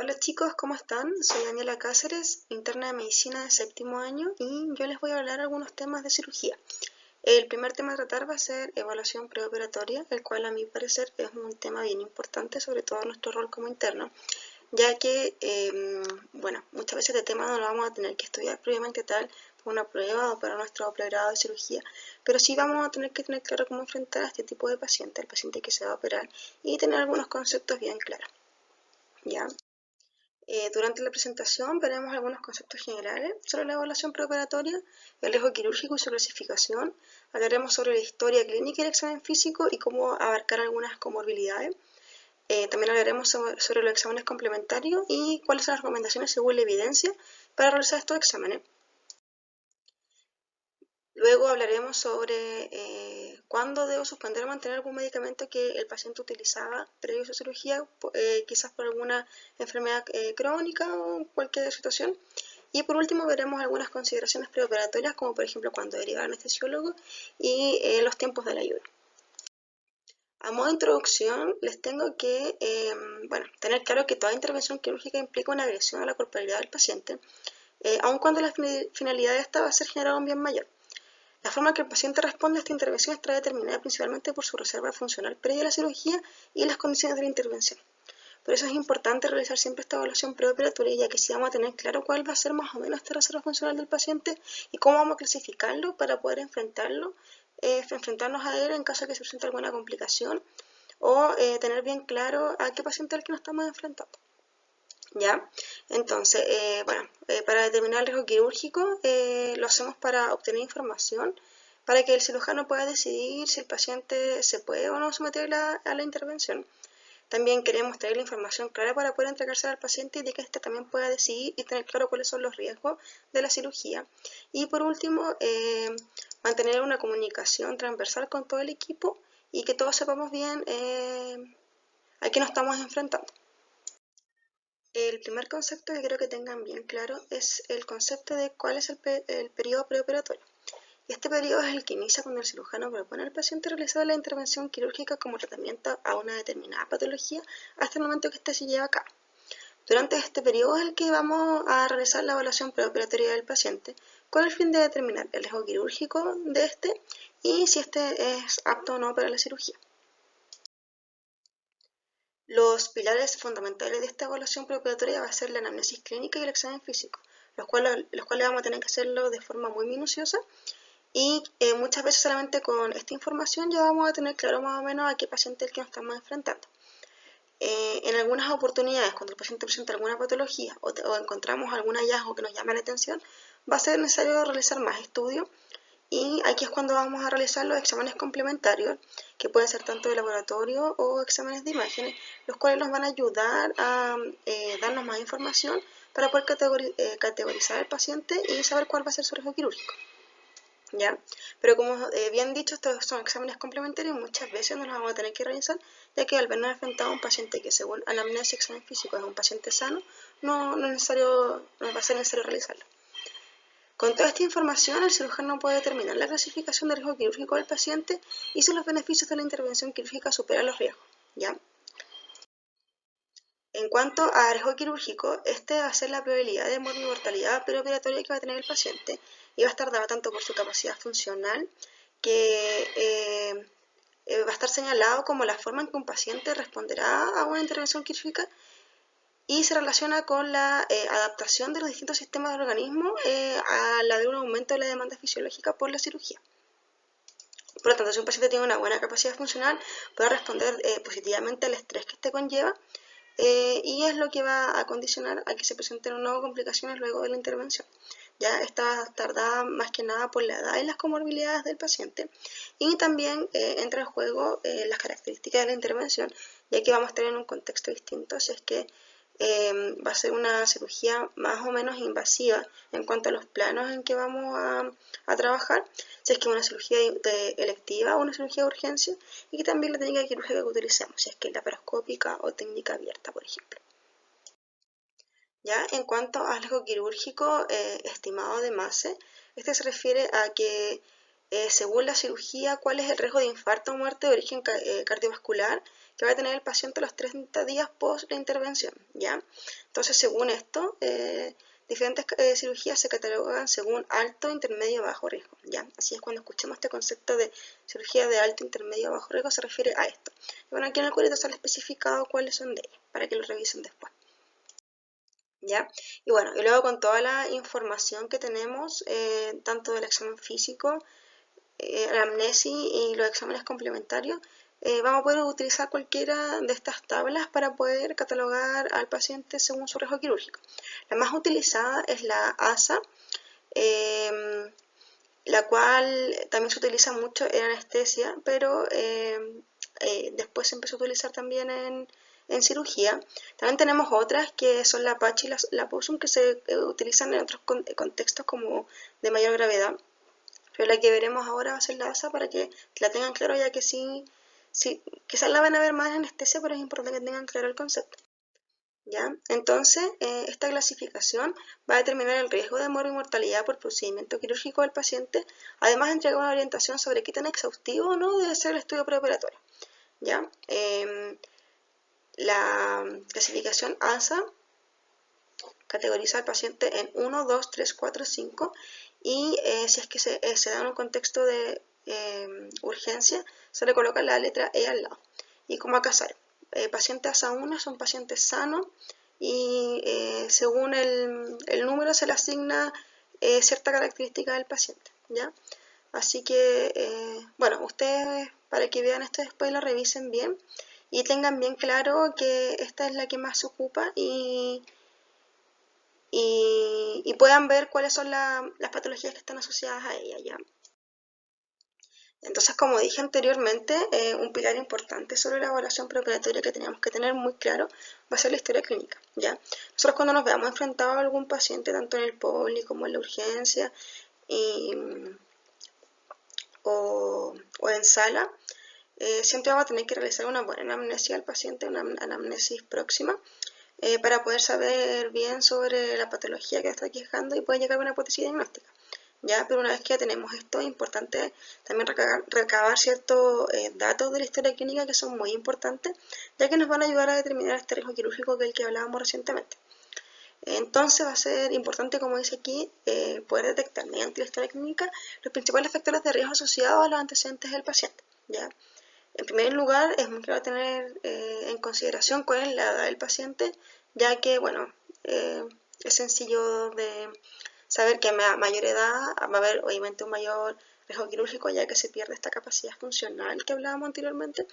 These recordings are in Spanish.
Hola chicos, ¿cómo están? Soy Daniela Cáceres, interna de medicina de séptimo año y yo les voy a hablar algunos temas de cirugía. El primer tema a tratar va a ser evaluación preoperatoria, el cual a mi parecer es un tema bien importante, sobre todo en nuestro rol como interno, ya que, muchas veces este tema no lo vamos a tener que estudiar previamente tal por una prueba o para nuestro pregrado de cirugía, pero sí vamos a tener que tener claro cómo enfrentar a este tipo de paciente, el paciente que se va a operar, y tener algunos conceptos bien claros, ¿ya? Durante la presentación veremos algunos conceptos generales sobre la evaluación preoperatoria, el riesgo quirúrgico y su clasificación. Hablaremos sobre la historia clínica y el examen físico y cómo abarcar algunas comorbilidades. También hablaremos sobre los exámenes complementarios y cuáles son las recomendaciones según la evidencia para realizar estos exámenes. Luego hablaremos sobre cuándo debo suspender o mantener algún medicamento que el paciente utilizaba previo a su cirugía, quizás por alguna enfermedad crónica o cualquier situación. Y por último veremos algunas consideraciones preoperatorias, como por ejemplo cuándo derivar al anestesiólogo y los tiempos del ayuno. A modo de introducción, les tengo que tener claro que toda intervención quirúrgica implica una agresión a la corporalidad del paciente, aun cuando la finalidad de esta va a ser generar un bien mayor. La forma en que el paciente responde a esta intervención está determinada principalmente por su reserva funcional previa a la cirugía y las condiciones de la intervención. Por eso es importante realizar siempre esta evaluación preoperatoria, ya que sí vamos a tener claro cuál va a ser más o menos esta reserva funcional del paciente y cómo vamos a clasificarlo para poder enfrentarnos a él en caso de que se presente alguna complicación o tener bien claro a qué paciente es el que nos estamos enfrentando. ¿Ya? Entonces, para determinar el riesgo quirúrgico lo hacemos para obtener información para que el cirujano pueda decidir si el paciente se puede o no someter a la intervención. También queremos tener la información clara para poder entregársela al paciente y de que éste también pueda decidir y tener claro cuáles son los riesgos de la cirugía. Y por último, mantener una comunicación transversal con todo el equipo y que todos sepamos bien a qué nos estamos enfrentando. El primer concepto que quiero que tengan bien claro es el concepto de cuál es el periodo preoperatorio. Este periodo es el que inicia cuando el cirujano propone al paciente realizar la intervención quirúrgica como tratamiento a una determinada patología hasta el momento que éste se lleva a cabo. Durante este periodo es el que vamos a realizar la evaluación preoperatoria del paciente con el fin de determinar el riesgo quirúrgico de este y si este es apto o no para la cirugía. Los pilares fundamentales de esta evaluación preoperatoria va a ser la anamnesis clínica y el examen físico, los cuales vamos a tener que hacerlo de forma muy minuciosa y muchas veces solamente con esta información ya vamos a tener claro más o menos a qué paciente es el que nos estamos enfrentando. En algunas oportunidades, cuando el paciente presenta alguna patología o encontramos algún hallazgo que nos llame la atención, va a ser necesario realizar más estudios y aquí es cuando vamos a realizar los exámenes complementarios, que pueden ser tanto de laboratorio o exámenes de imágenes, los cuales nos van a ayudar a darnos más información para poder categorizar al paciente y saber cuál va a ser su riesgo quirúrgico. ¿Ya? Pero como bien dicho, estos son exámenes complementarios y muchas veces nos los vamos a tener que realizar, ya que al vernos enfrentado a un paciente que según anamnesis y examen físico es un paciente sano, no va a ser necesario realizarlo. Con toda esta información, el cirujano puede determinar la clasificación de riesgo quirúrgico del paciente y si los beneficios de la intervención quirúrgica superan los riesgos, ¿ya? En cuanto a riesgo quirúrgico, este va a ser la probabilidad de mortalidad preoperatoria que va a tener el paciente y va a estar dada tanto por su capacidad funcional, que va a estar señalado como la forma en que un paciente responderá a una intervención quirúrgica y se relaciona con la adaptación de los distintos sistemas del organismo a la de un aumento de la demanda fisiológica por la cirugía. Por lo tanto, si un paciente tiene una buena capacidad funcional, puede responder positivamente al estrés que este conlleva y es lo que va a condicionar a que se presenten nuevas complicaciones luego de la intervención. Ya está tardada más que nada por la edad y las comorbilidades del paciente y también entra en juego las características de la intervención, ya que vamos a estar en un contexto distinto, si es que va a ser una cirugía más o menos invasiva en cuanto a los planos en que vamos a trabajar, si es que es una cirugía electiva o una cirugía de urgencia, y también la técnica quirúrgica que utilicemos, si es que es laparoscópica o técnica abierta, por ejemplo. Ya en cuanto al riesgo quirúrgico estimado de Mace, este se refiere a que según la cirugía, cuál es el riesgo de infarto o muerte de origen cardiovascular que va a tener el paciente los 30 días post la intervención, ¿ya? Entonces, según esto, diferentes cirugías se catalogan según alto, intermedio, bajo riesgo, ¿ya? Así es, cuando escuchemos este concepto de cirugía de alto, intermedio, bajo riesgo, se refiere a esto. Y bueno, aquí en el cuadrito sale especificado cuáles son de ellas, para que lo revisen después, ¿ya? Y bueno, y luego con toda la información que tenemos, tanto del examen físico, la amnesis y los exámenes complementarios, vamos a poder utilizar cualquiera de estas tablas para poder catalogar al paciente según su riesgo quirúrgico. La más utilizada es la ASA, la cual también se utiliza mucho en anestesia, pero después se empezó a utilizar también en cirugía. También tenemos otras que son la PACH y la POSUM, que se utilizan en otros contextos como de mayor gravedad. Pero la que veremos ahora va a ser la ASA, para que la tengan claro, ya que sí, quizás la van a ver más en anestesia, pero es importante que tengan claro el concepto, ¿ya? Entonces, esta clasificación va a determinar el riesgo de muerte y mortalidad por procedimiento quirúrgico del paciente, además de entregar una orientación sobre qué tan exhaustivo o no debe ser el estudio preoperatorio, ¿ya? La clasificación ASA categoriza al paciente en 1, 2, 3, 4, 5, y si es que se da en un contexto de urgencia, se le coloca la letra E al lado. Y como acá sale, pacientes ASA 1 son pacientes sanos, y según el número se le asigna cierta característica del paciente, ¿ya? Así que, bueno, ustedes, para que vean esto después, lo revisen bien y tengan bien claro que esta es la que más se ocupa, y puedan ver cuáles son las patologías que están asociadas a ella, ¿ya? Entonces, como dije anteriormente, un pilar importante sobre la evaluación preoperatoria que tenemos que tener muy claro va a ser la historia clínica, ¿ya? Nosotros, cuando nos veamos enfrentados a algún paciente, tanto en el POLI como en la urgencia o en sala, siempre vamos a tener que realizar una buena anamnesis al paciente, una anamnesis próxima, para poder saber bien sobre la patología que está quejando y poder llegar a una hipótesis diagnóstica, ¿ya? Pero una vez que ya tenemos esto, es importante también recabar ciertos datos de la historia clínica que son muy importantes, ya que nos van a ayudar a determinar este riesgo quirúrgico que es el que hablábamos recientemente. Entonces va a ser importante, como dice aquí, poder detectar mediante la historia clínica los principales factores de riesgo asociados a los antecedentes del paciente, ¿ya? En primer lugar, es muy claro tener en consideración cuál es la edad del paciente, ya que, bueno, es sencillo de saber que a mayor edad va a haber obviamente un mayor riesgo quirúrgico, ya que se pierde esta capacidad funcional que hablábamos anteriormente.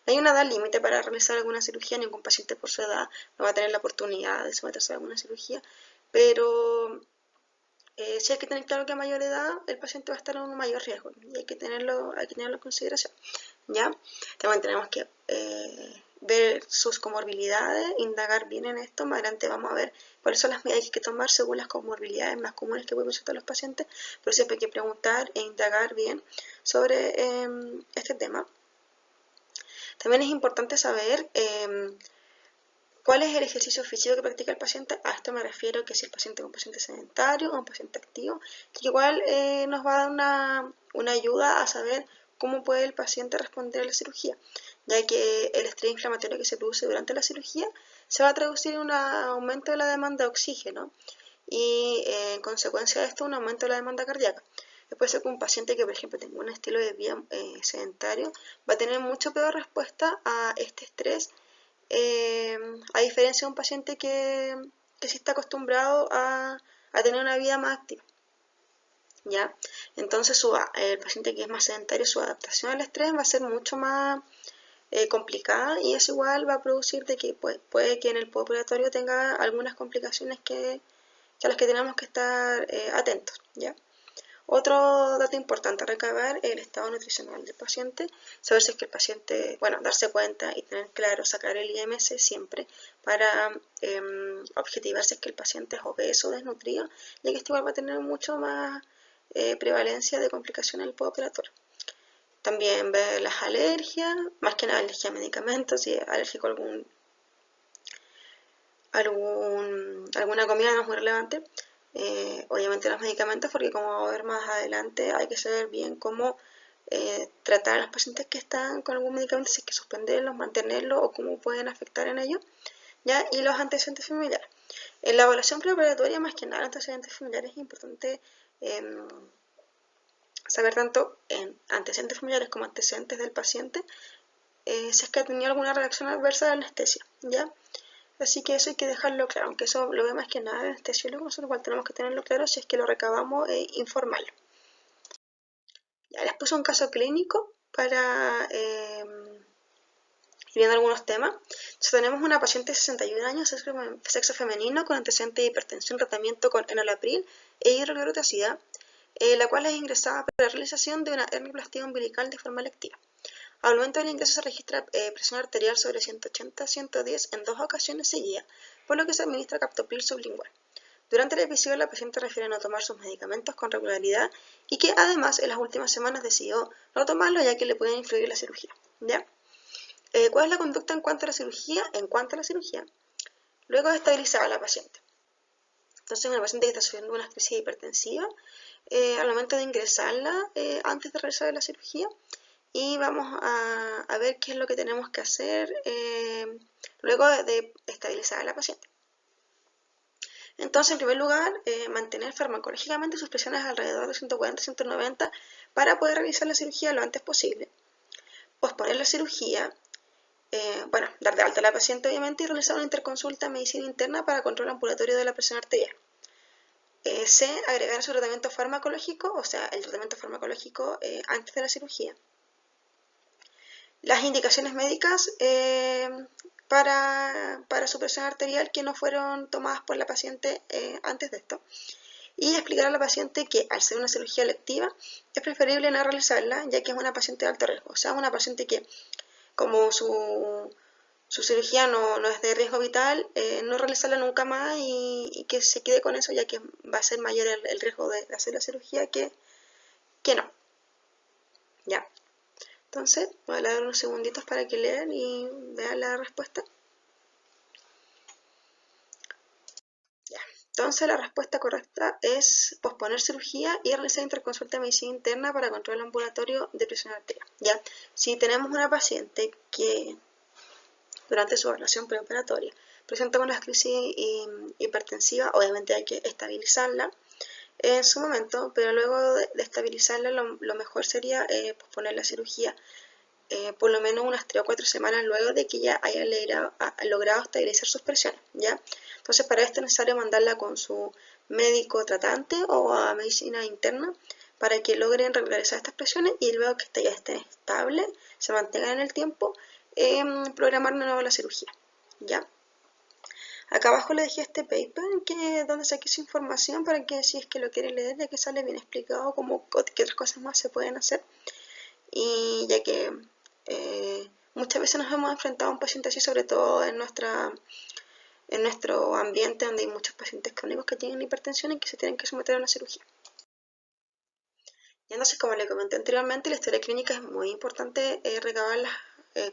Hay una edad límite para realizar alguna cirugía, ningún paciente por su edad no va a tener la oportunidad de someterse a alguna cirugía, pero sí hay que tener claro que a mayor edad el paciente va a estar en un mayor riesgo, y hay que tenerlo en consideración, ¿ya? También tenemos que ver sus comorbilidades, indagar bien en esto. Más adelante vamos a ver cuáles son las medidas que hay que tomar según las comorbilidades más comunes que pueden presentar los pacientes, pero siempre hay que preguntar e indagar bien sobre este tema. También es importante saber ¿cuál es el ejercicio físico que practica el paciente? A esto me refiero que si el paciente es un paciente sedentario o un paciente activo, que igual nos va a dar una ayuda a saber cómo puede el paciente responder a la cirugía, ya que el estrés inflamatorio que se produce durante la cirugía se va a traducir en un aumento de la demanda de oxígeno, y en consecuencia de esto un aumento de la demanda cardíaca. Puede ser que un paciente que, por ejemplo, tenga un estilo de vida sedentario va a tener mucho peor respuesta a este estrés, a diferencia de un paciente que sí está acostumbrado a tener una vida más activa, ¿ya? Entonces el paciente que es más sedentario, su adaptación al estrés va a ser mucho más complicada, y eso igual va a producir de que puede que en el postoperatorio tenga algunas complicaciones a las que tenemos que estar atentos, ¿ya? Otro dato importante a recabar es el estado nutricional del paciente, saber si es que el paciente, bueno, darse cuenta y tener claro, sacar el IMC siempre para objetivar si es que el paciente es obeso o desnutrido, ya que esto igual va a tener mucho más prevalencia de complicaciones en el postoperatorio. También ver las alergias, más que nada alergia a medicamentos, si es alérgico a alguna comida no es muy relevante. obviamente los medicamentos, porque como vamos a ver más adelante, hay que saber bien cómo tratar a los pacientes que están con algún medicamento, si es que suspenderlos, mantenerlos o cómo pueden afectar en ellos, ¿ya? Y los antecedentes familiares. En la evaluación preoperatoria, más que nada, antecedentes familiares es importante saber tanto en antecedentes familiares como antecedentes del paciente, si es que ha tenido alguna reacción adversa a la anestesia, ¿ya? Así que eso hay que dejarlo claro, aunque eso lo ve más que nada el anestesiólogo, nosotros igual tenemos que tenerlo claro si es que lo recabamos e informarlo. Ya les puse un caso clínico para ir viendo algunos temas. Entonces, tenemos una paciente de 61 años, sexo femenino, con antecedente de hipertensión, tratamiento con enalapril e hidroclorotiazida, la cual es ingresada para la realización de una hernioplastia umbilical de forma electiva. Al momento del ingreso se registra presión arterial sobre 180-110 en 2 ocasiones seguidas, por lo que se administra captopril sublingual. Durante el episodio la paciente refiere no tomar sus medicamentos con regularidad y que además en las últimas semanas decidió no tomarlo ya que le pueden influir la cirugía. ¿Ya? ¿Cuál es la conducta en cuanto a la cirugía? Luego de estabilizar a la paciente. Entonces, una paciente que está sufriendo una crisis hipertensiva, al momento de ingresarla, antes de realizar la cirugía, y vamos a ver qué es lo que tenemos que hacer luego de estabilizar a la paciente. Entonces, en primer lugar, mantener farmacológicamente sus presiones alrededor de 140-190 para poder realizar la cirugía lo antes posible. Posponer la cirugía, dar de alta a la paciente obviamente y realizar una interconsulta en medicina interna para control ambulatorio de la presión arterial. C. Agregar su tratamiento farmacológico, o sea, el tratamiento farmacológico antes de la cirugía. Las indicaciones médicas para su presión arterial que no fueron tomadas por la paciente antes de esto. Y explicar a la paciente que al ser una cirugía electiva es preferible no realizarla ya que es una paciente de alto riesgo. O sea, una paciente que como su cirugía no es de riesgo vital, no realizarla nunca más y que se quede con eso ya que va a ser mayor el riesgo de hacer la cirugía que no. Ya. Entonces, voy a dar unos segunditos para que lean y vean la respuesta. Ya. Entonces, la respuesta correcta es posponer cirugía y realizar interconsulta de medicina interna para control ambulatorio de presión arterial. Ya. Si tenemos una paciente que durante su evaluación preoperatoria presenta una crisis hipertensiva, obviamente hay que estabilizarla en su momento, pero luego de estabilizarla lo mejor sería posponer la cirugía por lo menos unas 3 o 4 semanas luego de que ya haya logrado estabilizar sus presiones, ¿ya? Entonces para esto es necesario mandarla con su médico tratante o a medicina interna para que logren regularizar estas presiones y luego que ya estén estables, se mantengan en el tiempo, programar de nuevo la cirugía, ¿ya? Acá abajo le dejé este paper donde saqué su información para que si es que lo quieren leer, ya que sale bien explicado como qué otras cosas más se pueden hacer y ya que muchas veces nos hemos enfrentado a un paciente así, sobre todo en nuestro ambiente donde hay muchos pacientes crónicos que tienen hipertensión y que se tienen que someter a una cirugía. Y entonces, como le comenté anteriormente, la historia clínica es muy importante recabar las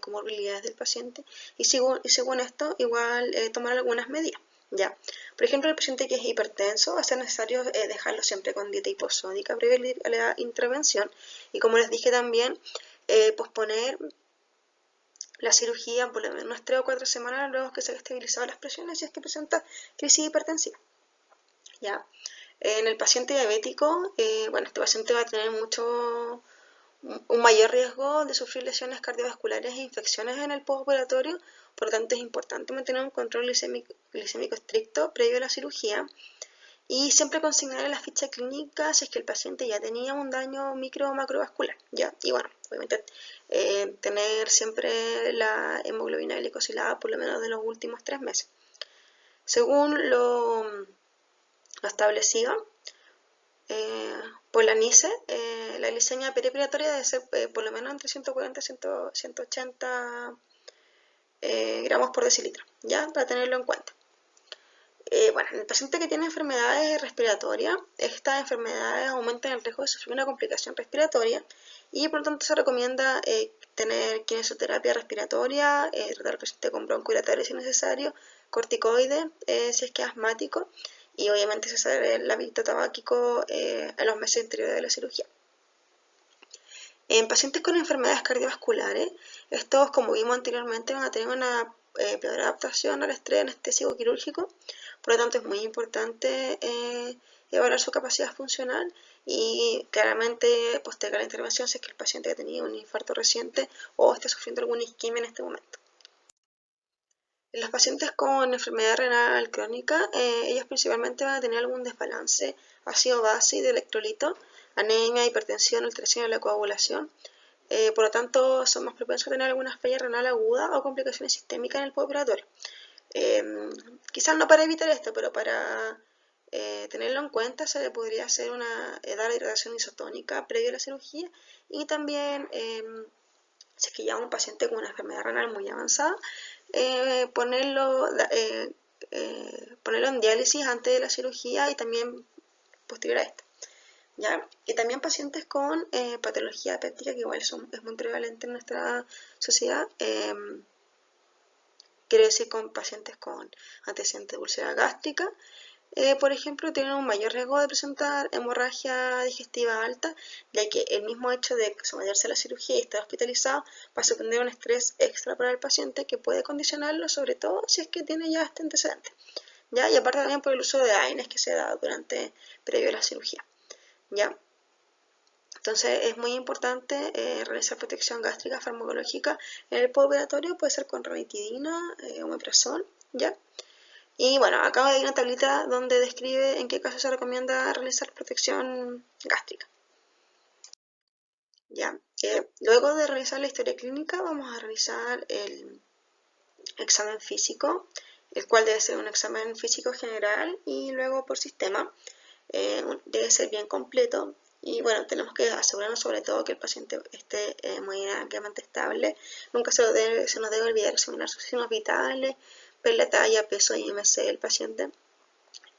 comorbilidades del paciente y según esto, igual tomar algunas medidas. Ya. Por ejemplo, el paciente que es hipertenso va a ser necesario dejarlo siempre con dieta hiposódica previa a la intervención y como les dije también, posponer la cirugía por lo menos unas 3 o 4 semanas luego que se haya estabilizado las presiones si es que presenta crisis hipertensiva. ¿Ya? En el paciente diabético, este paciente va a tener un mayor riesgo de sufrir lesiones cardiovasculares e infecciones en el postoperatorio, por lo tanto es importante mantener un control glicémico estricto previo a la cirugía y siempre consignar en la ficha clínica si es que el paciente ya tenía un daño micro o macrovascular, ¿ya? Y bueno, obviamente tener siempre la hemoglobina glicosilada por lo menos de los últimos 3 meses. Según lo establecido por la NICE, la glicemia perioperatoria debe ser por lo menos entre 140 y 180 gramos por decilitro, ¿ya? Para tenerlo en cuenta. En el paciente que tiene enfermedades respiratorias, estas enfermedades aumentan el riesgo de sufrir una complicación respiratoria y por lo tanto se recomienda tener kinesiología respiratoria, tratar al paciente con broncodilatadores si es necesario, corticoides si es que es asmático y obviamente cesar el hábito tabáquico en los meses anteriores de la cirugía. En pacientes con enfermedades cardiovasculares, estos, como vimos anteriormente, van a tener una peor adaptación al estrés anestésico quirúrgico, por lo tanto es muy importante evaluar su capacidad funcional y claramente postergar la intervención si es que el paciente ha tenido un infarto reciente o está sufriendo alguna isquemia en este momento. En los pacientes con enfermedad renal crónica, ellos principalmente van a tener algún desbalance ácido-base y de electrolito, anemia, hipertensión, alteración de la coagulación. Por lo tanto, son más propensos a tener alguna falla renal aguda o complicaciones sistémicas en el postoperatorio. Quizás no para evitar esto, pero para tenerlo en cuenta se le podría hacer dar hidratación isotónica previa a la cirugía y también si es que ya un paciente con una enfermedad renal muy avanzada, ponerlo en diálisis antes de la cirugía y también posterior a esta. ¿Ya? Y también pacientes con patología hepática, que igual es muy prevalente en nuestra sociedad, quiere decir con pacientes con antecedentes de úlcera gástrica, por ejemplo, tienen un mayor riesgo de presentar hemorragia digestiva alta, ya que el mismo hecho de someterse a la cirugía y estar hospitalizado va a suponer un estrés extra para el paciente que puede condicionarlo, sobre todo si es que tiene ya este antecedente. ¿Ya? Y aparte también por el uso de AINES que se da previo a la cirugía. ¿Ya? Entonces es muy importante realizar protección gástrica farmacológica en el postoperatorio, puede ser con ranitidina, omeprazol, ¿ya? Y bueno, acá hay una tablita donde describe en qué caso se recomienda realizar protección gástrica. ¿Ya? Luego de realizar la historia clínica vamos a realizar el examen físico, el cual debe ser un examen físico general y luego por sistema. Debe ser bien completo y bueno, tenemos que asegurarnos sobre todo que el paciente esté muy dinámicamente estable. Nunca se nos debe olvidar examinar sus signos vitales, ver la talla, peso y IMC del paciente.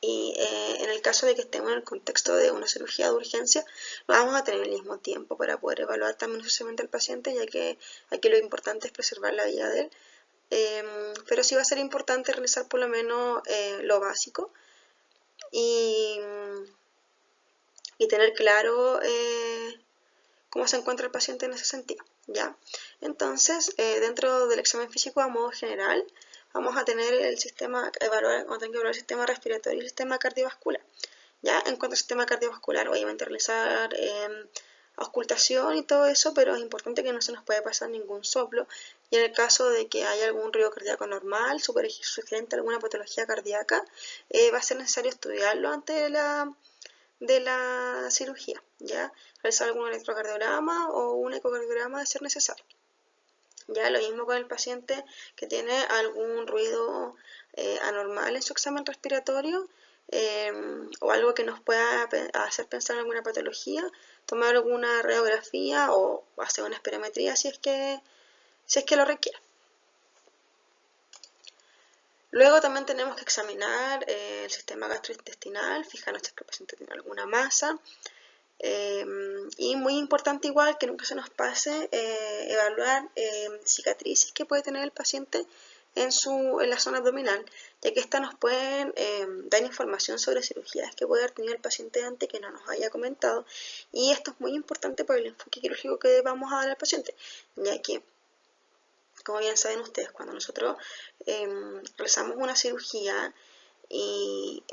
Y en el caso de que estemos en el contexto de una cirugía de urgencia, no vamos a tener el mismo tiempo para poder evaluar también minuciosamente al paciente, ya que aquí lo importante es preservar la vida de él. Pero sí va a ser importante realizar por lo menos lo básico y tener claro cómo se encuentra el paciente en ese sentido, ¿ya? Entonces, dentro del examen físico a modo general, vamos a tener el sistema, vamos a tener que evaluar el sistema respiratorio y el sistema cardiovascular, ¿ya? En cuanto al sistema cardiovascular, obviamente realizar auscultación y todo eso, pero es importante que no se nos pueda pasar ningún soplo, y en el caso de que haya algún ruido cardíaco normal, sugerente a alguna patología cardíaca, va a ser necesario estudiarlo antes de la cirugía, ¿ya? Realizar algún electrocardiograma o un ecocardiograma de ser necesario. Ya lo mismo con el paciente que tiene algún ruido anormal en su examen respiratorio o algo que nos pueda hacer pensar en alguna patología, tomar alguna radiografía o hacer una espirometría si es que lo requiere. Luego también tenemos que examinar el sistema gastrointestinal, fijarnos si el paciente tiene alguna masa, y muy importante igual que nunca se nos pase evaluar cicatrices que puede tener el paciente en la zona abdominal, ya que estas nos pueden dar información sobre cirugías que puede haber tenido el paciente antes que no nos haya comentado, y esto es muy importante por el enfoque quirúrgico que vamos a dar al paciente, ya que, como bien saben ustedes, cuando nosotros realizamos una cirugía y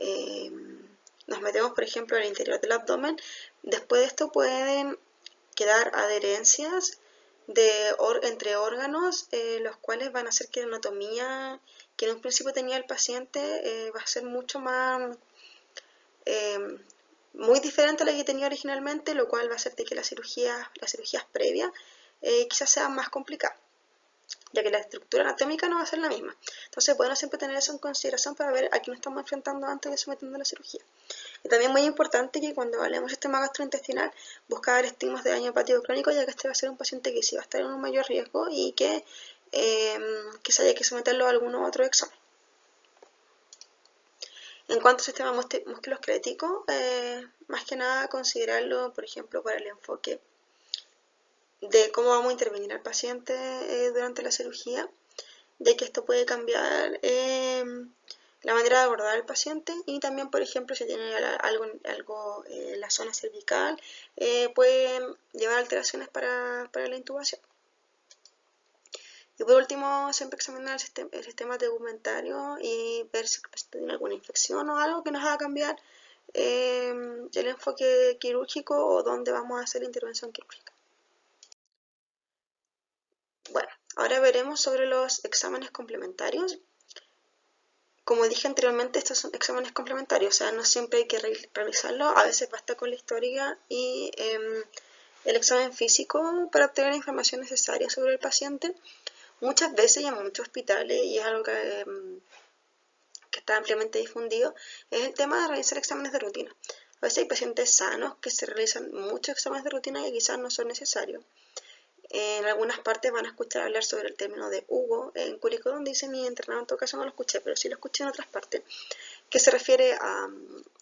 nos metemos, por ejemplo, en el interior del abdomen, después de esto pueden quedar adherencias entre órganos, los cuales van a hacer que la anatomía que en un principio tenía el paciente va a ser mucho más, muy diferente a la que tenía originalmente, lo cual va a hacer de que las cirugías previas quizás sean más complicadas, ya que la estructura anatómica no va a ser la misma. Entonces, bueno, siempre tener eso en consideración para ver a qué nos estamos enfrentando antes de someternos a la cirugía. Y también muy importante que cuando evaluemos el sistema gastrointestinal, buscar estigmas de daño hepático crónico, ya que este va a ser un paciente que sí va a estar en un mayor riesgo y que quizá haya que someterlo a algún otro examen. En cuanto al sistema musculoesquelético, más que nada considerarlo, por ejemplo, para el enfoque de cómo vamos a intervenir al paciente durante la cirugía, ya que esto puede cambiar la manera de abordar al paciente y también, por ejemplo, si tiene algo en la zona cervical, pueden llevar alteraciones para la intubación. Y por último, siempre examinar el sistema tegumentario y ver si el paciente tiene alguna infección o algo que nos haga cambiar el enfoque quirúrgico o dónde vamos a hacer la intervención quirúrgica. Bueno, ahora veremos sobre los exámenes complementarios. Como dije anteriormente, estos son exámenes complementarios, o sea, no siempre hay que realizarlo, a veces basta con la historia y el examen físico para obtener la información necesaria sobre el paciente. Muchas veces y en muchos hospitales, y es algo que está ampliamente difundido, es el tema de realizar exámenes de rutina. A veces hay pacientes sanos que se realizan muchos exámenes de rutina y quizás no son necesarios. En algunas partes van a escuchar hablar sobre el término de Hugo. En Curicó, donde dice mi internado, en todo caso no lo escuché, pero sí lo escuché en otras partes, que se refiere a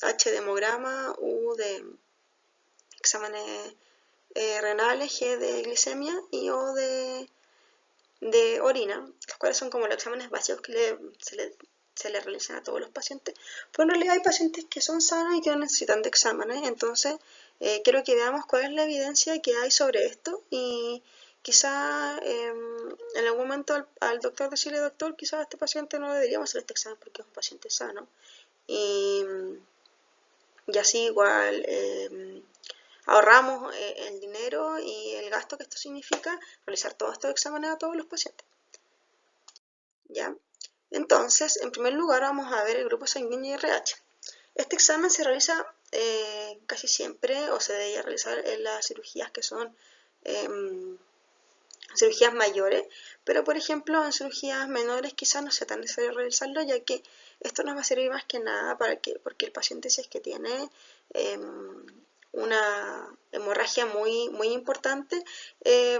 H de hemograma, U de exámenes renales, G de glicemia y O de orina, los cuales son como los exámenes básicos que se le realizan a todos los pacientes. Pero en realidad hay pacientes que son sanos y que no necesitan de exámenes, entonces quiero que veamos cuál es la evidencia que hay sobre esto y quizá en algún momento al doctor decirle, doctor, quizás a este paciente no le deberíamos hacer este examen porque es un paciente sano. Y así igual ahorramos el dinero y el gasto que esto significa realizar todos estos exámenes a todos los pacientes. ¿Ya? Entonces, en primer lugar vamos a ver el grupo sanguíneo y RH. Este examen se realiza casi siempre o se debería realizar en las cirugías que son cirugías mayores, pero por ejemplo en cirugías menores quizás no sea tan necesario realizarlo, ya que esto nos va a servir más que nada porque el paciente, si es que tiene una hemorragia muy importante,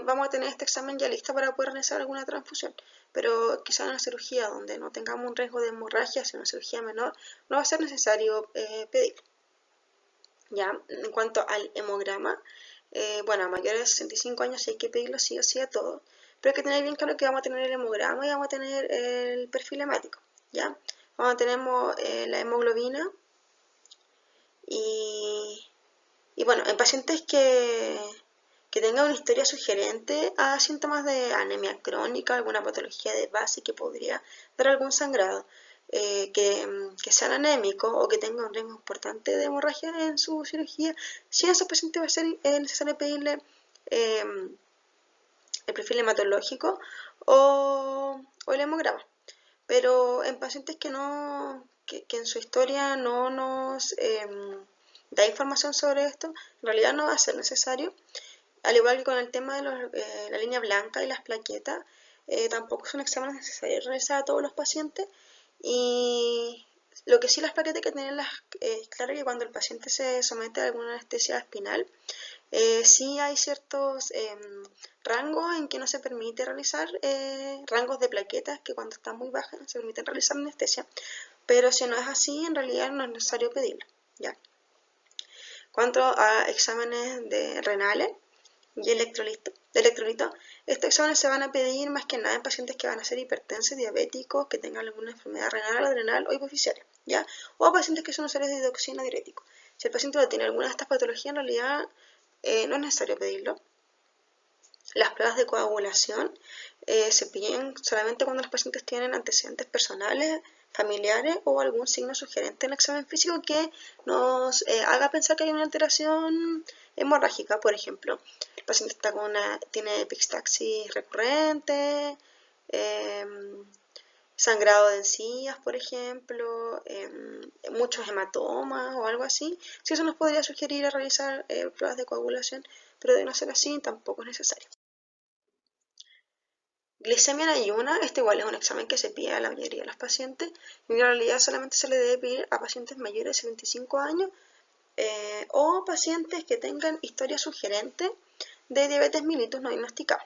vamos a tener este examen ya listo para poder realizar alguna transfusión. Pero quizás en una cirugía donde no tengamos un riesgo de hemorragia, si una cirugía menor, no va a ser necesario pedir. ¿Ya? En cuanto al hemograma, bueno, a mayores de 65 años sí hay que pedirlo sí o sí a todos, pero hay que tener bien claro que vamos a tener el hemograma y vamos a tener el perfil hemático, ¿ya? Vamos a tener la hemoglobina y bueno, en pacientes que tengan una historia sugerente a síntomas de anemia crónica, alguna patología de base que podría dar algún sangrado, que sean anémicos o que tengan un riesgo importante de hemorragia en su cirugía, si a esos pacientes va a ser necesario pedirle el perfil hematológico o el hemograma. Pero en pacientes que en su historia no nos da información sobre esto, en realidad no va a ser necesario. Al igual que con el tema de la línea blanca y las plaquetas, tampoco son exámenes necesarios realizar a todos los pacientes. Y lo que sí las plaquetas hay que tenerlas claro que cuando el paciente se somete a alguna anestesia espinal, sí hay ciertos rangos en que no se permite realizar, rangos de plaquetas que cuando están muy bajas no se permiten realizar anestesia, pero si no es así, en realidad no es necesario pedirlo, ¿ya? Cuanto a exámenes renales y electrolitos, estos exámenes se van a pedir más que nada en pacientes que van a ser hipertensos, diabéticos, que tengan alguna enfermedad renal, adrenal o hipoficiaria, ¿ya? O a pacientes que son usuarios de dioxina diurético. Si el paciente no tiene alguna de estas patologías, en realidad no es necesario pedirlo. Las pruebas de coagulación se piden solamente cuando los pacientes tienen antecedentes personales, familiares o algún signo sugerente en el examen físico que nos haga pensar que hay una alteración hemorrágica. Por ejemplo, el paciente tiene epistaxis recurrente, sangrado de encías, por ejemplo, muchos hematomas o algo así. Si eso nos podría sugerir a realizar pruebas de coagulación, pero de no ser así tampoco es necesario. Glicemia en ayuna, este igual es un examen que se pide a la mayoría de los pacientes y en realidad solamente se le debe pedir a pacientes mayores de 75 años o pacientes que tengan historia sugerente de diabetes mellitus no diagnosticada.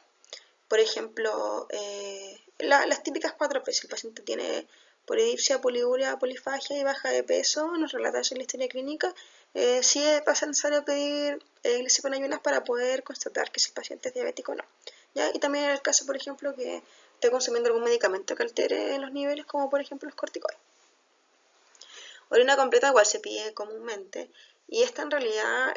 Por ejemplo, las típicas 4P, si el paciente tiene polidipsia, poliuria, polifagia y baja de peso, nos relata eso en la historia clínica, sí va a ser necesario pedir glicemia en ayunas para poder constatar que ese paciente es diabético o no. ¿Ya? Y también en el caso, por ejemplo, que esté consumiendo algún medicamento que altere los niveles, como por ejemplo los corticoides. Orina completa igual se pide comúnmente, y esta en realidad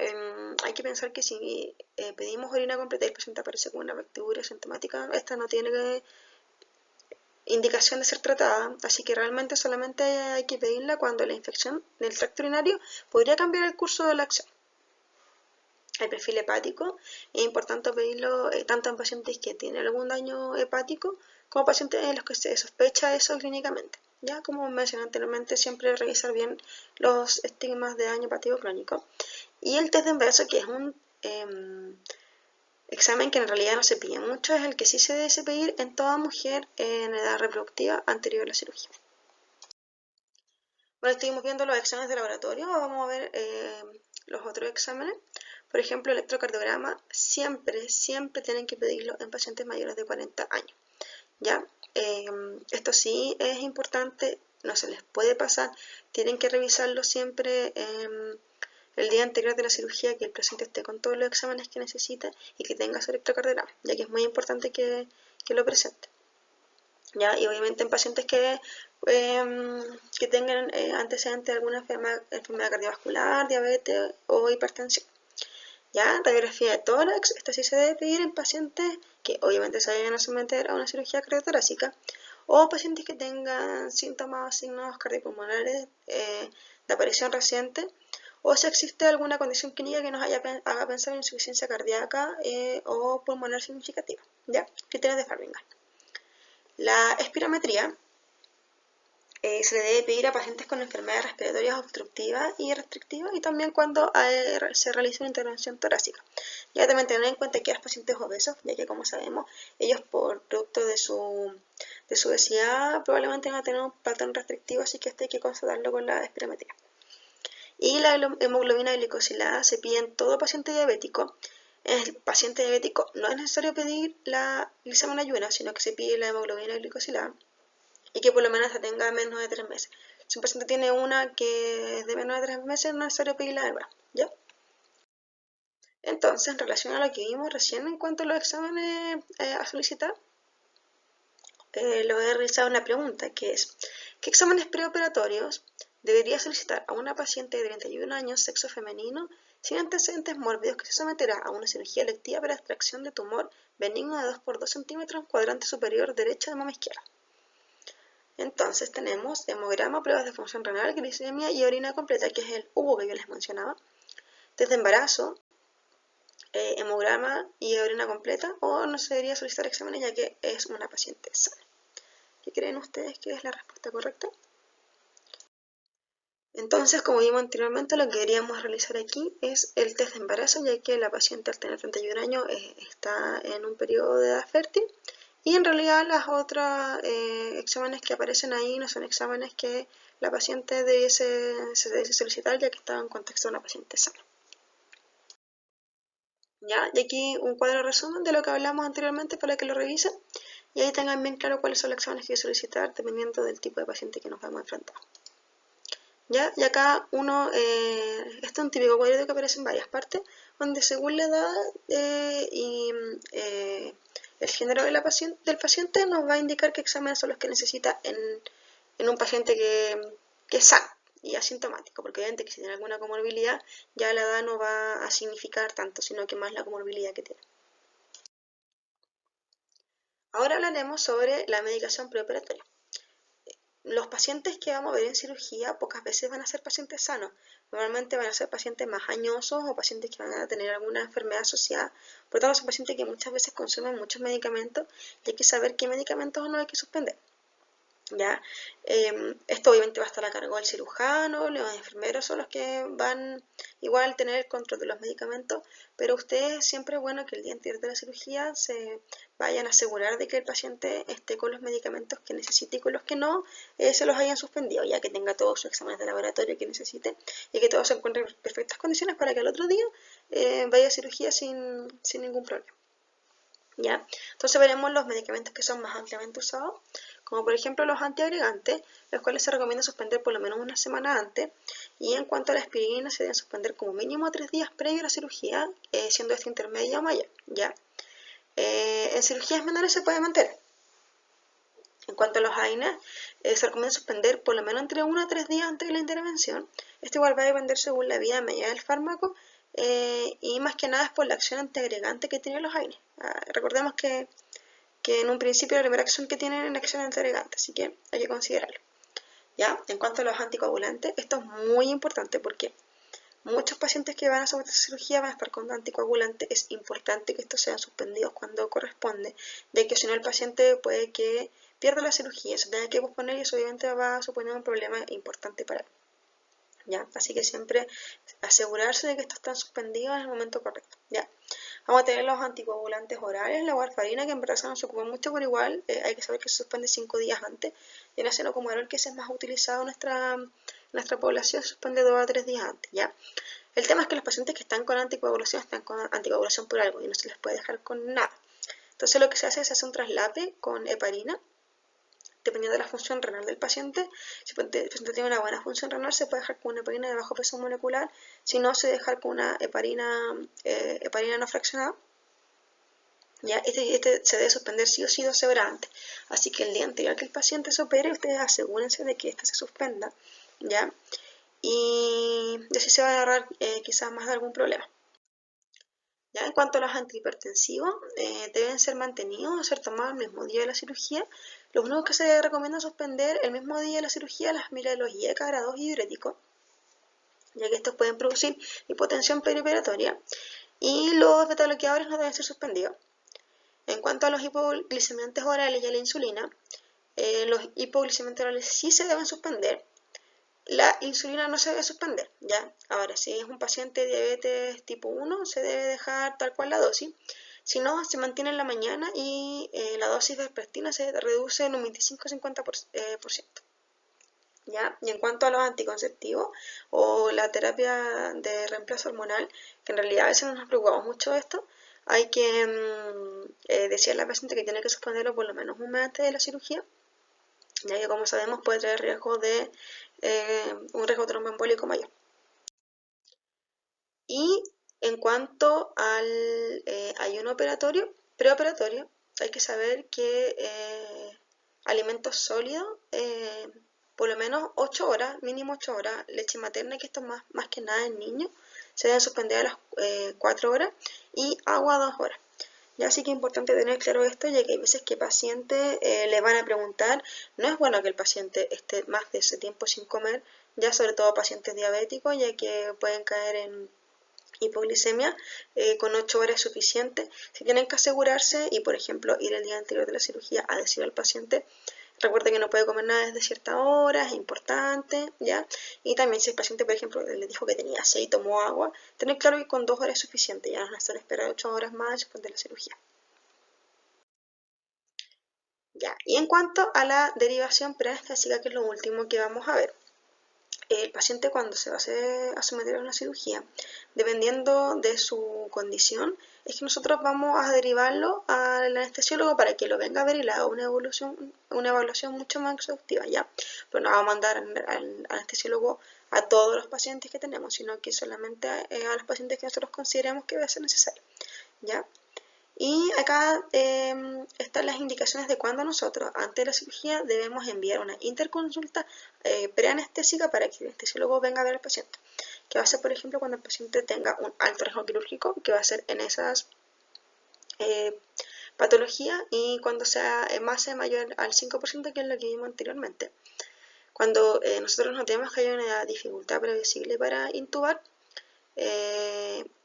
hay que pensar que si pedimos orina completa y el paciente aparece con una bacteriuria sintomática, esta no tiene indicación de ser tratada, así que realmente solamente hay que pedirla cuando la infección del tracto urinario podría cambiar el curso de la acción. El perfil hepático es importante pedirlo tanto en pacientes que tienen algún daño hepático como pacientes en los que se sospecha eso clínicamente. Ya como mencioné anteriormente, siempre revisar bien los estigmas de daño hepático crónico. Y el test de embarazo, que es un examen que en realidad no se pide mucho, es el que sí se debe pedir en toda mujer en edad reproductiva anterior a la cirugía. Bueno, estuvimos viendo los exámenes de laboratorio, vamos a ver los otros exámenes. Por ejemplo, el electrocardiograma siempre tienen que pedirlo en pacientes mayores de 40 años. ¿Ya? Esto sí es importante, no se les puede pasar, tienen que revisarlo siempre el día anterior de la cirugía, que el paciente esté con todos los exámenes que necesita y que tenga su electrocardiograma, ya que es muy importante que lo presente. ¿Ya? Y obviamente en pacientes que tengan antecedentes de alguna enfermedad cardiovascular, diabetes o hipertensión. ¿Ya? Radiografía de tórax, esta sí se debe pedir en pacientes que obviamente se vayan a someter a una cirugía cardiotorácica o pacientes que tengan síntomas o signos cardiopulmonares de aparición reciente, o si existe alguna condición clínica que nos haga pensar en insuficiencia cardíaca o pulmonar significativa. ¿Ya? Criterios de Farringham. La espirometría se le debe pedir a pacientes con enfermedades respiratorias obstructivas y restrictivas, y también cuando se realiza una intervención torácica. Ya también tener en cuenta que los pacientes obesos, ya que como sabemos, ellos por producto de su obesidad probablemente van a tener un patrón restrictivo, así que esto hay que constatarlo con la espirometría. Y la hemoglobina glicosilada se pide en todo paciente diabético. En el paciente diabético no es necesario pedir la glicemia ayuna, sino que se pide la hemoglobina glicosilada y que por lo menos tenga menos de 3 meses. Si un paciente tiene una que es de menos de 3 meses, no es necesario pedirla de nuevo, ¿ya? Entonces, en relación a lo que vimos recién en cuanto a los exámenes a solicitar, le voy a realizar una pregunta, que es: ¿qué exámenes preoperatorios debería solicitar a una paciente de 31 años, sexo femenino, sin antecedentes mórbidos, que se someterá a una cirugía electiva para extracción de tumor benigno de 2 por 2 centímetros, cuadrante superior derecha de mama izquierda? Entonces tenemos hemograma, pruebas de función renal, glicemia y orina completa, que es el UVO que yo les mencionaba. Desde embarazo, hemograma y orina completa, o no se debería solicitar exámenes ya que es una paciente sana. ¿Qué creen ustedes que es la respuesta correcta? Entonces, como vimos anteriormente, lo que deberíamos realizar aquí es el test de embarazo, ya que la paciente al tener 31 años está en un periodo de edad fértil, y en realidad las otras exámenes que aparecen ahí no son exámenes que la paciente se debe solicitar, ya que está en contexto de una paciente sana. ¿Ya? Y aquí un cuadro resumen de lo que hablamos anteriormente para que lo revisen y ahí tengan bien claro cuáles son los exámenes que hay que solicitar dependiendo del tipo de paciente que nos vamos a enfrentar. ¿Ya? Y acá este es un típico cuadrito que aparece en varias partes, donde según la edad y el género del paciente nos va a indicar qué exámenes son los que necesita en un paciente que es sano y asintomático, porque obviamente que si tiene alguna comorbilidad, ya la edad no va a significar tanto, sino que más la comorbilidad que tiene. Ahora hablaremos sobre la medicación preoperatoria. Los pacientes que vamos a ver en cirugía pocas veces van a ser pacientes sanos. Normalmente van a ser pacientes más añosos o pacientes que van a tener alguna enfermedad asociada. Por lo tanto, son pacientes que muchas veces consumen muchos medicamentos y hay que saber qué medicamentos no hay que suspender. ¿Ya? Esto obviamente va a estar a cargo del cirujano, los enfermeros son los que van igual a tener el control de los medicamentos, pero ustedes siempre es bueno que el día anterior de la cirugía se vayan a asegurar de que el paciente esté con los medicamentos que necesite y con los que no se los hayan suspendido, ya que tenga todos sus exámenes de laboratorio que necesite y que todo se encuentre en perfectas condiciones para que al otro día vaya a cirugía sin ningún problema. ¿Ya? Entonces veremos los medicamentos que son más ampliamente usados, como por ejemplo los antiagregantes, los cuales se recomienda suspender por lo menos una semana antes, y en cuanto a la aspirina se deben suspender como mínimo 3 días previo a la cirugía, siendo esta intermedia o mayor. ¿Ya? En cirugías menores se puede mantener. En cuanto a los AINES, se recomienda suspender por lo menos entre 1 a 3 días antes de la intervención. Esto igual va a depender según la vida media del fármaco y más que nada es por la acción antiagregante que tienen los AINES. Recordemos que en un principio la primera acción que tienen es la acción antiagregante, así que hay que considerarlo. ¿Ya? En cuanto a los anticoagulantes, esto es muy importante porque muchos pacientes que van a someter cirugía van a estar con anticoagulantes. Es importante que estos sean suspendidos cuando corresponde, ya que si no el paciente puede que pierda la cirugía, se tenga que posponer y eso obviamente va a suponer un problema importante para él. ¿Ya? Así que siempre asegurarse de que estos están suspendidos en el momento correcto. ¿Ya? Vamos a tener los anticoagulantes orales, la warfarina, que en verdad no se ocupa mucho, pero igual hay que saber que se suspende 5 días antes. Y en el senocumarol, que es más utilizado en nuestra población, se suspende 2 a 3 días antes. ¿Ya? El tema es que los pacientes que están con anticoagulación están con anticoagulación por algo y no se les puede dejar con nada. Entonces lo que se hace es hacer un traslape con heparina, dependiendo de la función renal del paciente. Si el paciente tiene una buena función renal, se puede dejar con una heparina de bajo peso molecular, si no, se deja con una heparina no fraccionada. ¿Ya? Este se debe suspender sí o sí 12 horas antes. Así que el día anterior que el paciente se opere, ustedes asegúrense de que este se suspenda, ¿ya? Y así se va a agarrar quizás más de algún problema. Ya en cuanto a los antihipertensivos, deben ser mantenidos o ser tomados el mismo día de la cirugía. Lo único que se recomienda es suspender el mismo día de la cirugía las amiloidosis IECA grado 2 y diuréticos, ya que estos pueden producir hipotensión perioperatoria, y los betabloqueadores no deben ser suspendidos. En cuanto a los hipoglicemiantes orales y a la insulina, los hipoglicemiantes orales sí se deben suspender. La insulina no se debe suspender, ¿ya? Ahora, si es un paciente de diabetes tipo 1, se debe dejar tal cual la dosis. Si no, se mantiene en la mañana y la dosis de vespertina se reduce en un 25-50%. ¿Ya? Y en cuanto a los anticonceptivos o la terapia de reemplazo hormonal, que en realidad a veces no nos preocupamos mucho de esto, hay que decirle al paciente que tiene que suspenderlo por lo menos un mes antes de la cirugía, ya que como sabemos puede traer riesgo de un riesgo tromboembólico mayor. Y en cuanto al ayuno preoperatorio, hay que saber que alimentos sólidos, por lo menos 8 horas, mínimo 8 horas, leche materna, que esto más que nada en niños, se deben suspender a las 4 horas, y agua 2 horas. Ya, así que es importante tener claro esto, ya que hay veces que pacientes le van a preguntar, no es bueno que el paciente esté más de ese tiempo sin comer, ya sobre todo pacientes diabéticos, ya que pueden caer en hipoglicemia, con 8 horas es suficiente. Si tienen que asegurarse y, por ejemplo, ir el día anterior de la cirugía a decir al paciente, recuerde que no puede comer nada desde ciertas horas, es importante, ¿ya? Y también si el paciente, por ejemplo, le dijo que tenía sed y tomó agua, tener claro que con 2 horas es suficiente, ya no es necesario esperar 8 horas más después de la cirugía. Ya, y en cuanto a la derivación preanestésica, que es lo último que vamos a ver, el paciente cuando se va a someter a una cirugía, dependiendo de su condición, es que nosotros vamos a derivarlo al anestesiólogo para que lo venga a ver y le haga una evaluación mucho más exhaustiva, ¿ya? Pero no vamos a mandar al anestesiólogo a todos los pacientes que tenemos, sino que solamente a los pacientes que nosotros consideremos que va a ser necesario, ¿ya? Y acá están las indicaciones de cuándo nosotros, antes de la cirugía, debemos enviar una interconsulta preanestésica para que el anestesiólogo venga a ver al paciente. Que va a ser, por ejemplo, cuando el paciente tenga un alto riesgo quirúrgico, que va a ser en esas patologías, y cuando sea más mayor al 5%, que es lo que vimos anteriormente. Cuando nosotros notemos que hay una dificultad previsible para intubar,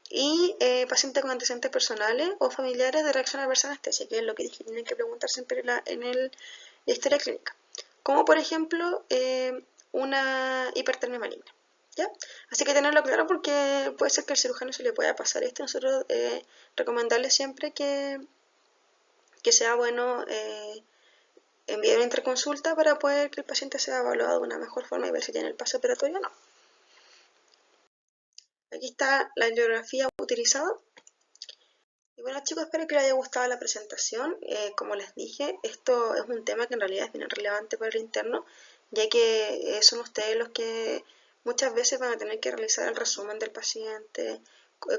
y pacientes con antecedentes personales o familiares de reacción adversa a anestesia, que es lo que dije, tienen que preguntar siempre en la historia clínica, como por ejemplo una hipertermia maligna, ¿ya? Así que tenerlo claro, porque puede ser que al cirujano se le pueda pasar esto. Nosotros recomendarles siempre que sea bueno enviar una interconsulta para poder que el paciente sea evaluado de una mejor forma y ver si tiene el pase operatorio o no. Aquí está la bibliografía utilizada. Y bueno, chicos, espero que les haya gustado la presentación. Como les dije, esto es un tema que en realidad es bien relevante para el interno, ya que son ustedes los que muchas veces van a tener que realizar el resumen del paciente,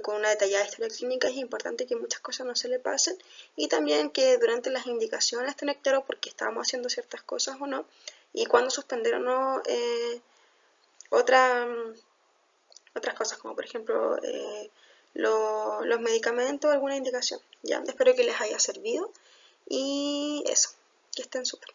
con una detallada historia clínica, es importante que muchas cosas no se le pasen, y también que durante las indicaciones tener claro por qué estábamos haciendo ciertas cosas o no, y cuándo suspender o no otra, otras cosas, como por ejemplo los medicamentos, alguna indicación. ¿Ya? Espero que les haya servido y eso, que estén súper.